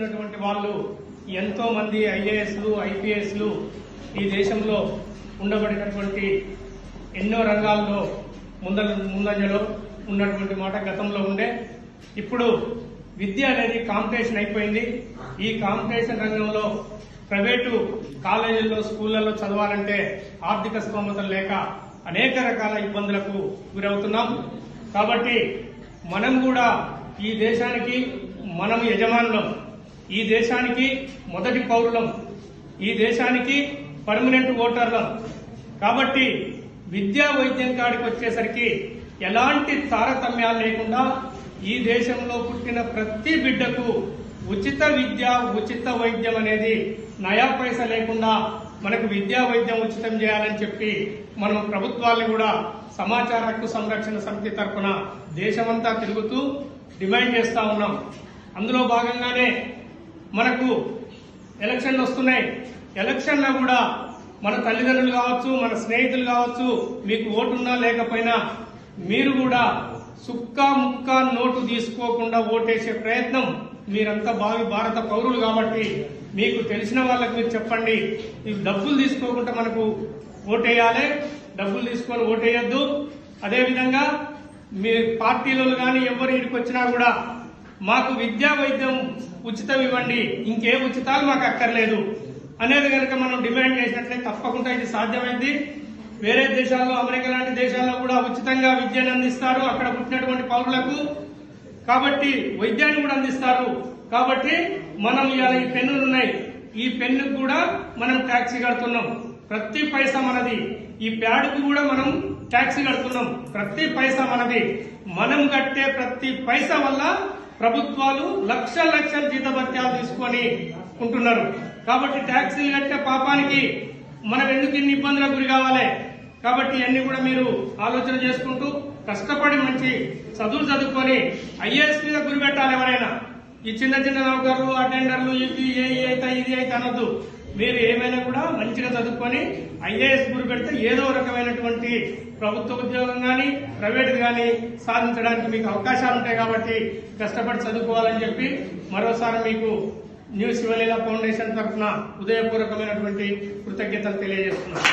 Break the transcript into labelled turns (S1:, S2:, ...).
S1: చదువుకున్నటువంటి వాళ్ళు ఎంతో మంది ఐఏఎస్లు ఐపీఎస్లు ఈ దేశంలో ఉండబడినటువంటి ఎన్నో రంగాల్లో ముందంజలో ఉన్నటువంటి మాట గతంలో ఉండే. ఇప్పుడు విద్య అనేది కాంపిటీషన్ అయిపోయింది. ఈ కాంపిటీషన్ రంగంలో ప్రైవేటు కాలేజీల్లో స్కూళ్లలో చదవాలంటే ఆర్థిక స్తోమతలు లేక అనేక రకాల ఇబ్బందులకు గురవుతున్నాం. కాబట్టి మనం కూడా ఈ దేశానికి మనం యజమానులం, ఈ దేశానికి మొదటి పౌరులం, ఈ దేశానికి పర్మనెంట్ ఓటర్లం. కాబట్టి విద్యా వైద్యం కాడికి వచ్చేసరికి ఎలాంటి తారతమ్యాలు లేకుండా ఈ దేశంలో పుట్టిన ప్రతి బిడ్డకు ఉచిత విద్య ఉచిత వైద్యం అనేది నయా పైసా లేకుండా మనకు విద్యా వైద్యం ఉచితం చేయాలని చెప్పి మనం ప్రభుత్వాన్ని కూడా సమాచార హక్కు సంరక్షణ సమితి తరఫున దేశమంతా తిరుగుతూ డిమాండ్ చేస్తా ఉన్నాం. అందులో భాగంగానే మనకు ఎలక్షన్లు వస్తున్నాయి. ఎలక్షన్లో కూడా మన తల్లిదండ్రులు కావచ్చు, మన స్నేహితులు కావచ్చు, మీకు ఓటున్నా లేకపోయినా మీరు కూడా సుక్కా ముక్క నోటు తీసుకోకుండా ఓటేసే ప్రయత్నం, మీరంతా భారత పౌరులు కాబట్టి మీకు తెలిసిన వాళ్ళకి మీరు చెప్పండి. ఈ డబ్బులు తీసుకోకుండా మనకు ఓటేయాలి, డబ్బులు తీసుకొని ఓటేయద్దు. అదేవిధంగా మీ పార్టీలో కానీ ఎవరు ఇంటికి వచ్చినా కూడా మాకు విద్యా వైద్యం ఉచితం ఇవ్వండి, ఇంకే ఉచితాలు మాకు అక్కర్లేదు అనేది కనుక మనం డిమాండ్ చేసినట్లయితే తప్పకుండా ఇది సాధ్యమైంది. వేరే దేశాల్లో, అమెరికా లాంటి దేశాల్లో కూడా ఉచితంగా విద్యను అందిస్తారు అక్కడ పుట్టినటువంటి పౌరులకు. కాబట్టి వైద్యాన్ని కూడా అందిస్తారు. కాబట్టి మనం ఇవాళ ఈ పెన్నులు ఉన్నాయి, ఈ పెన్నుకు కూడా మనం ట్యాక్సీ కడుతున్నాం, ప్రతి పైసా మనది. ఈ ప్యాడ్కు కూడా మనం ట్యాక్సీ కడుతున్నాం, ప్రతి పైసా మనది. మనం కట్టే ప్రతి పైసా వల్ల ప్రభుత్వాలు లక్షల జీతభత్యాలు తీసుకొని ఉంటున్నారు. కాబట్టి ట్యాక్సీలు కట్టే పాపానికి మనం ఎందుకు ఇన్ని ఇబ్బందులకు గురి కావాలి? కాబట్టి ఇవన్నీ కూడా మీరు ఆలోచన చేసుకుంటూ కష్టపడి మంచి చదువులు చదువుకొని ఐఏఎస్ మీద గురి పెట్టాలి. ఎవరైనా ఈ చిన్న చిన్న నౌకర్లు, అటెండర్లు, ఇది అయితే అనొద్దు. మీరు ఏమైనా కూడా మంచిగా చదువుకొని ఐఏఎస్ గురి పెడితే ఏదో రకమైనటువంటి ప్రభుత్వ ఉద్యోగం కానీ ప్రైవేట్ కానీ సాధించడానికి మీకు అవకాశాలు ఉంటాయి. కాబట్టి కష్టపడి చదువుకోవాలని చెప్పి మరోసారి మీకు న్యూ శివలీల ఫౌండేషన్ తరఫున హృదయపూర్వకమైనటువంటి కృతజ్ఞతలు తెలియజేస్తున్నాను.